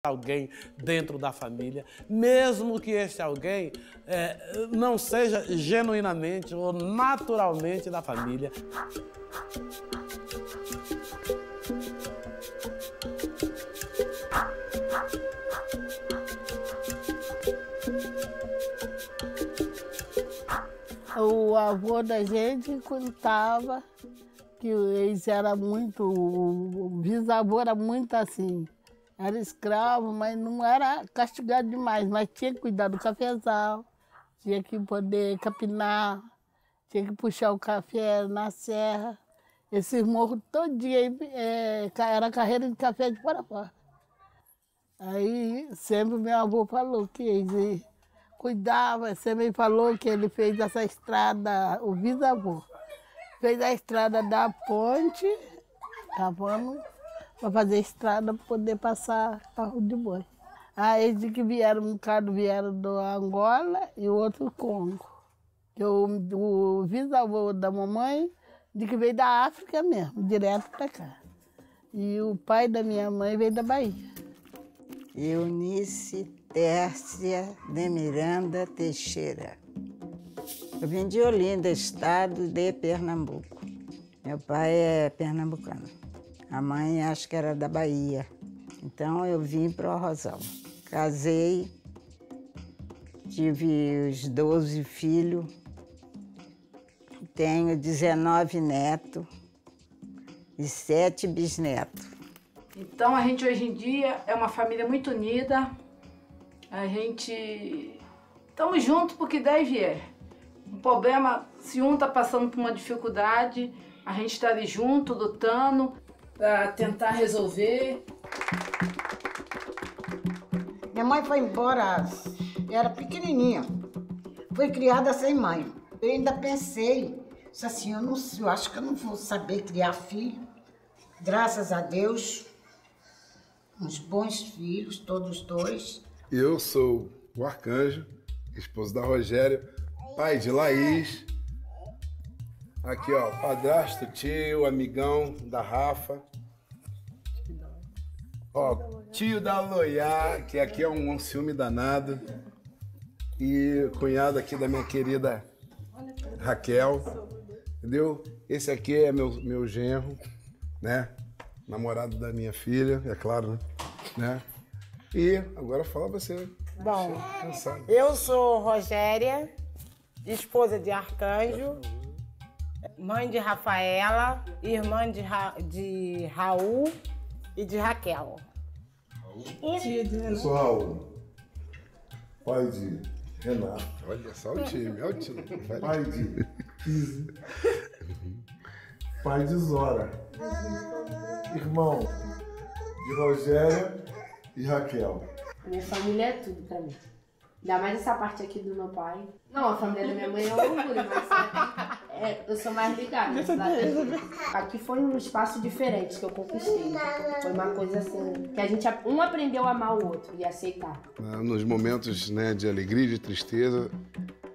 alguém dentro da família, mesmo que esse alguém não seja genuinamente ou naturalmente da família. O avô da gente contava que eles era muito, o bisavô era muito assim, era escravo, mas não era castigado demais, mas tinha que cuidar do cafezal, tinha que poder capinar, tinha que puxar o café na serra. Esses morros todo dia era carreira de café de fora a fora. Aí sempre meu avô falou que eles cuidava, sempre falou que ele fez essa estrada, o bisavô, fez a estrada da ponte, cavando, para fazer estrada para poder passar carro de boi. Aí eles que vieram, um bocado vieram do Angola e o outro Congo. O bisavô da mamãe de que veio da África mesmo, direto para cá. E o pai da minha mãe veio da Bahia. Eunice Tércia de Miranda Teixeira. Eu vim de Olinda, estado de Pernambuco. Meu pai é pernambucano. A mãe acho que era da Bahia. Então eu vim para o Arrozal. Casei, tive os 12 filhos, tenho 19 netos e 7 bisnetos. Então a gente hoje em dia é uma família muito unida, a gente estamos juntos porque daí vier. Um problema, se um está passando por uma dificuldade, a gente está ali junto, lutando para tentar resolver. Minha mãe foi embora, era pequenininha, foi criada sem mãe. Eu ainda pensei, disse assim, eu acho que eu não vou saber criar filho. Graças a Deus, uns bons filhos, todos dois. Eu sou o Arcanjo, esposo da Rogéria, pai de Laís. Aqui, ó, padrasto, tio, amigão da Rafa. Ó, tio da Loiá, que aqui é um ciúme danado. E cunhado aqui da minha querida Raquel, entendeu? Esse aqui é meu genro, né? Namorado da minha filha, é claro, né? E agora fala você. Bom, eu sou Rogéria, esposa de Arcanjo, mãe de Rafaela, irmã de Raul e de Raquel. Eu sou Raul, pai de Renato. Olha só o time, olha o time. Pai de Kizzy. Pai de Zora. Irmão de Rogéria e Raquel. Minha família é tudo pra mim. Ainda mais essa parte aqui do meu pai. Não, a família da minha mãe é um orgulho, mas eu sou mais ligada. Aqui foi um espaço diferente que eu conquistei. Foi uma coisa assim, que a gente aprendeu a amar o outro e aceitar. Nos momentos, né, de alegria e de tristeza,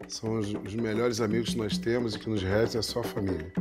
são os melhores amigos que nós temos e que nos resta é só a família.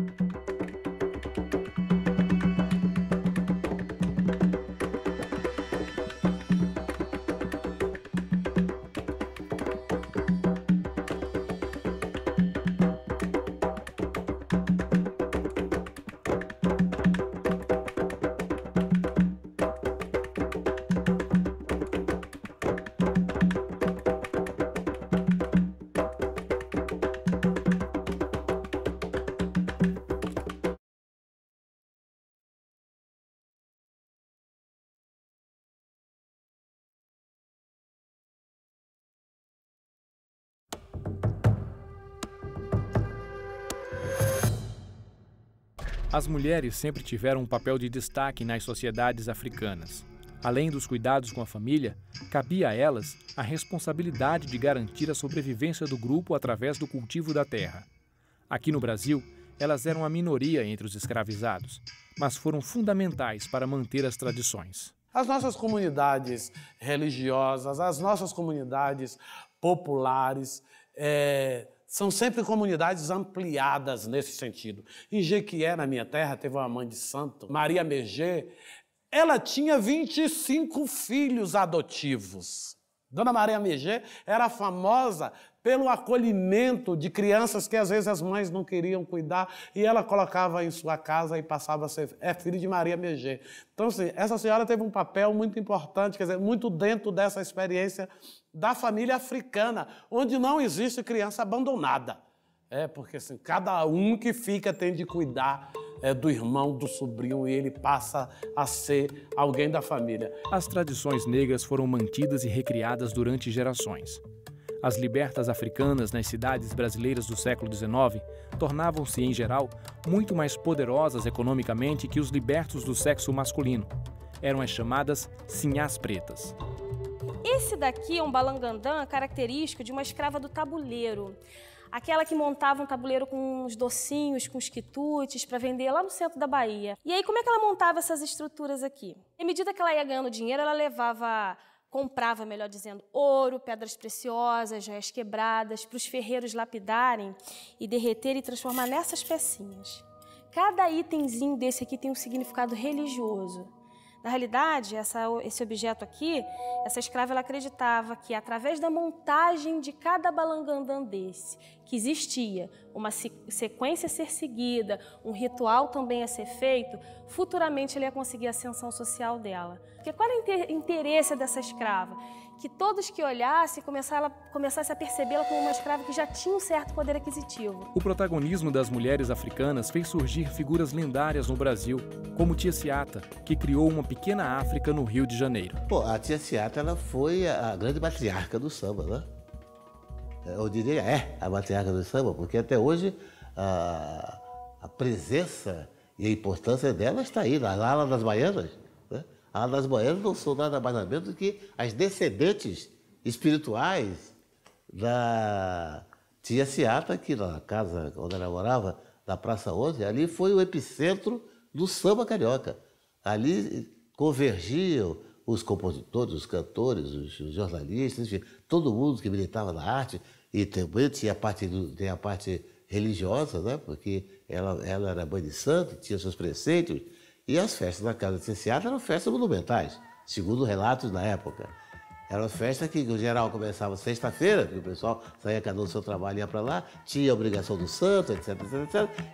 As mulheres sempre tiveram um papel de destaque nas sociedades africanas. Além dos cuidados com a família, cabia a elas a responsabilidade de garantir a sobrevivência do grupo através do cultivo da terra. Aqui no Brasil, elas eram a minoria entre os escravizados, mas foram fundamentais para manter as tradições. As nossas comunidades religiosas, as nossas comunidades populares, são sempre comunidades ampliadas nesse sentido. Em Jequié, na minha terra, teve uma mãe de santo, Maria Mergê. ela tinha 25 filhos adotivos. Dona Maria Megê era famosa pelo acolhimento de crianças que às vezes as mães não queriam cuidar e ela colocava em sua casa e passava a ser filha de Maria Megê. Então, assim, essa senhora teve um papel muito importante, quer dizer, muito dentro dessa experiência da família africana, onde não existe criança abandonada. Porque assim, cada um que fica tem de cuidar do irmão, do sobrinho, e ele passa a ser alguém da família. As tradições negras foram mantidas e recriadas durante gerações. As libertas africanas nas cidades brasileiras do século XIX tornavam-se, em geral, muito mais poderosas economicamente que os libertos do sexo masculino. Eram as chamadas sinhás pretas. Esse daqui é um balangandã característico de uma escrava do tabuleiro. Aquela que montava um tabuleiro com uns docinhos, com os quitutes, para vender lá no centro da Bahia. E aí, como é que ela montava essas estruturas aqui? À medida que ela ia ganhando dinheiro, ela comprava, melhor dizendo, ouro, pedras preciosas, joias quebradas, para os ferreiros lapidarem e derreterem e transformar nessas pecinhas. Cada itemzinho desse aqui tem um significado religioso. Na realidade, esse objeto aqui, essa escrava, ela acreditava que através da montagem de cada balangandã desse, que existia uma sequência a ser seguida, um ritual também a ser feito, futuramente ele ia conseguir a ascensão social dela. Porque qual era o interesse dessa escrava? Que todos que olhassem começassem a percebê-la como uma escrava que já tinha um certo poder aquisitivo. O protagonismo das mulheres africanas fez surgir figuras lendárias no Brasil, como Tia Ciata, que criou uma pequena África no Rio de Janeiro. A Tia Ciata, ela foi a grande matriarca do samba, né? Eu diria a matriarca do samba, porque até hoje a presença e a importância dela está aí, na ala das baianas, né? A ala das baianas não são nada mais nada menos do que as descendentes espirituais da Tia Ciata, aqui na casa onde ela morava, na Praça 11, ali foi o epicentro do samba carioca. Ali convergiam os compositores, os cantores, os jornalistas, enfim, todo mundo que militava na arte, e também tinha a parte religiosa, né? Porque ela era mãe de santo, tinha seus preceitos, e as festas da Casa de Tia Ciata eram festas monumentais, segundo relatos na época. Era uma festa que, em geral, começava sexta-feira, porque o pessoal saía cada um do seu trabalho e ia para lá, tinha a obrigação do santo, etc,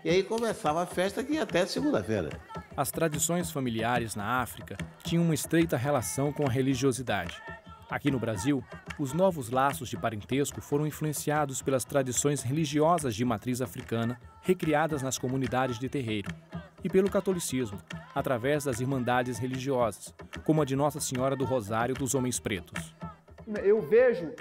e aí começava a festa que ia até segunda-feira. As tradições familiares na África tinham uma estreita relação com a religiosidade. Aqui no Brasil, os novos laços de parentesco foram influenciados pelas tradições religiosas de matriz africana, recriadas nas comunidades de terreiro, e pelo catolicismo, através das irmandades religiosas, como a de Nossa Senhora do Rosário dos Homens Pretos. Eu vejo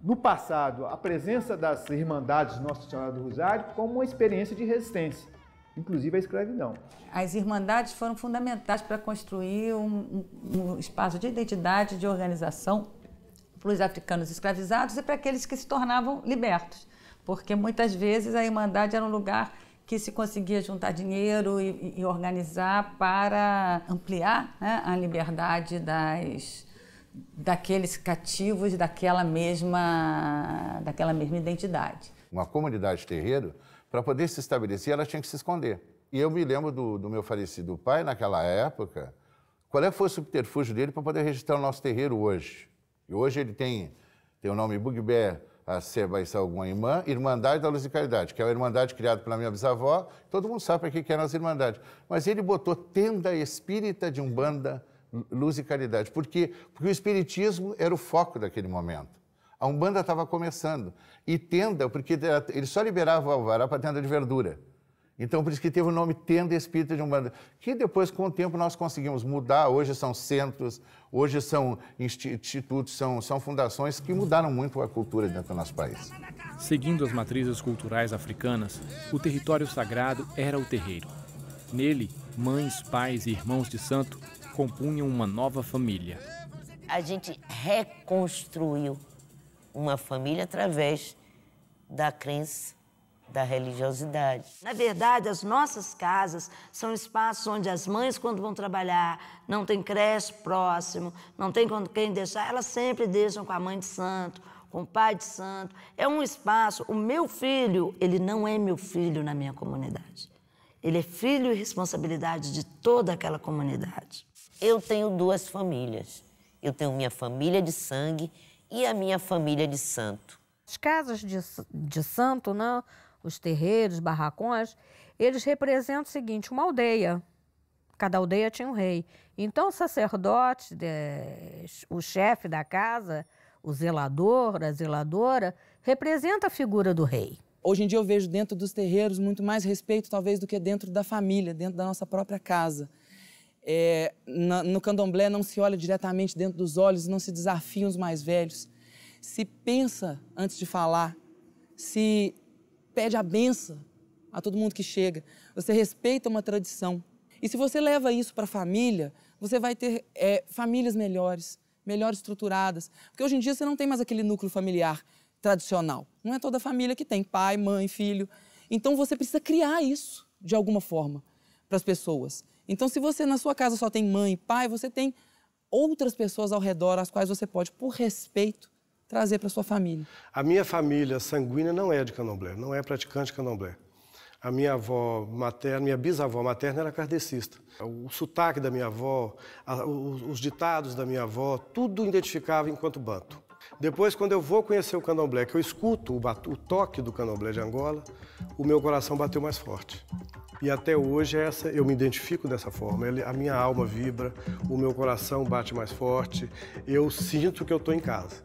no passado a presença das irmandades de Nossa Senhora do Rosário como uma experiência de resistência, inclusive a escravidão. As irmandades foram fundamentais para construir um espaço de identidade, de organização para os africanos escravizados e para aqueles que se tornavam libertos, porque muitas vezes a irmandade era um lugar que se conseguia juntar dinheiro e organizar para ampliar, né, a liberdade daqueles cativos daquela mesma identidade. Uma comunidade terreiro, para poder se estabelecer, ela tinha que se esconder. E eu me lembro do meu falecido pai, naquela época, qual foi o subterfúgio dele para poder registrar o nosso terreiro hoje. E hoje ele tem o nome Bugbé, a Sebaiçalguma Irmandade da Luz e Caridade, que é a irmandade criada pela minha bisavó. Todo mundo sabe para que eram as irmandades. Mas ele botou Tenda Espírita de Umbanda, Luz e Caridade. Porque o espiritismo era o foco daquele momento. A Umbanda estava começando. E tenda, porque ele só liberava o alvará para tenda de verdura. Então, por isso que teve o nome Tenda Espírita de Umbanda, que depois, com o tempo, nós conseguimos mudar. Hoje são centros, hoje são institutos, são fundações que mudaram muito a cultura dentro do nosso país. Seguindo as matrizes culturais africanas, o território sagrado era o terreiro. Nele, mães, pais e irmãos de santo compunham uma nova família. A gente reconstruiu uma família através da crença, da religiosidade. Na verdade, as nossas casas são espaços onde as mães, quando vão trabalhar, não tem creche próximo, não tem quem deixar, elas sempre deixam com a mãe de santo, com o pai de santo. É um espaço, o meu filho, ele não é meu filho na minha comunidade. Ele é filho e responsabilidade de toda aquela comunidade. Eu tenho 2 famílias. Eu tenho minha família de sangue e a minha família de santo. As casas de santo, né? Os terreiros, barracões, eles representam o seguinte, uma aldeia. Cada aldeia tinha um rei. Então o sacerdote, o chefe da casa, o zelador, a zeladora, representa a figura do rei. Hoje em dia eu vejo dentro dos terreiros muito mais respeito, talvez, do que dentro da família, dentro da nossa própria casa. No candomblé não se olha diretamente dentro dos olhos e não se desafiam os mais velhos. Se pensa antes de falar, se pede a benção a todo mundo que chega. Você respeita uma tradição. E se você leva isso para a família, você vai ter famílias melhores, melhor estruturadas. Porque hoje em dia você não tem mais aquele núcleo familiar tradicional. Não é toda família que tem pai, mãe, filho. Então você precisa criar isso de alguma forma para as pessoas. Então se você na sua casa só tem mãe e pai, você tem outras pessoas ao redor às quais você pode, por respeito, trazer para sua família. A minha família sanguínea não é de candomblé, não é praticante de candomblé. A minha avó materna, minha bisavó materna era kardecista. O sotaque da minha avó, os ditados da minha avó, tudo identificava enquanto banto. Depois, quando eu vou conhecer o candomblé, que eu escuto o toque do candomblé de Angola, o meu coração bateu mais forte. E até hoje eu me identifico dessa forma. A minha alma vibra, o meu coração bate mais forte, eu sinto que eu estou em casa.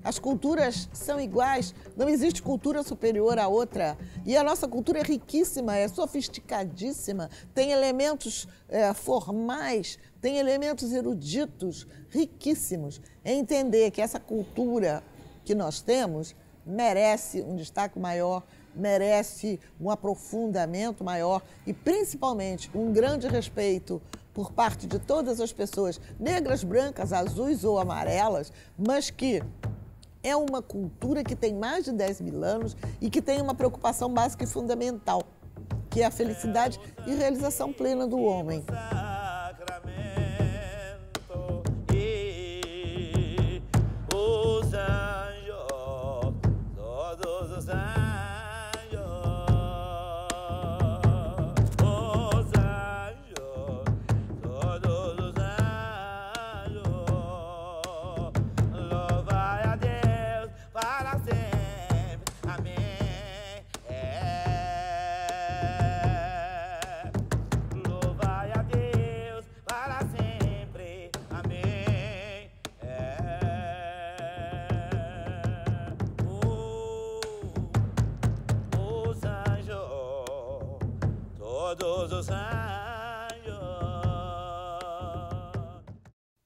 As culturas são iguais, não existe cultura superior à outra. E a nossa cultura é riquíssima, é sofisticadíssima, tem elementos formais, tem elementos eruditos, riquíssimos. É entender que essa cultura que nós temos merece um destaque maior, merece um aprofundamento maior e, principalmente, um grande respeito por parte de todas as pessoas, negras, brancas, azuis ou amarelas, mas que é uma cultura que tem mais de 10 mil anos e que tem uma preocupação básica e fundamental, que é a felicidade e realização plena do homem.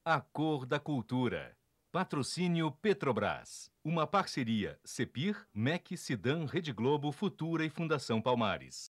A Cor da Cultura. Patrocínio Petrobras. Uma parceria Cepir, MEC, Cidan, Rede Globo, Futura e Fundação Palmares.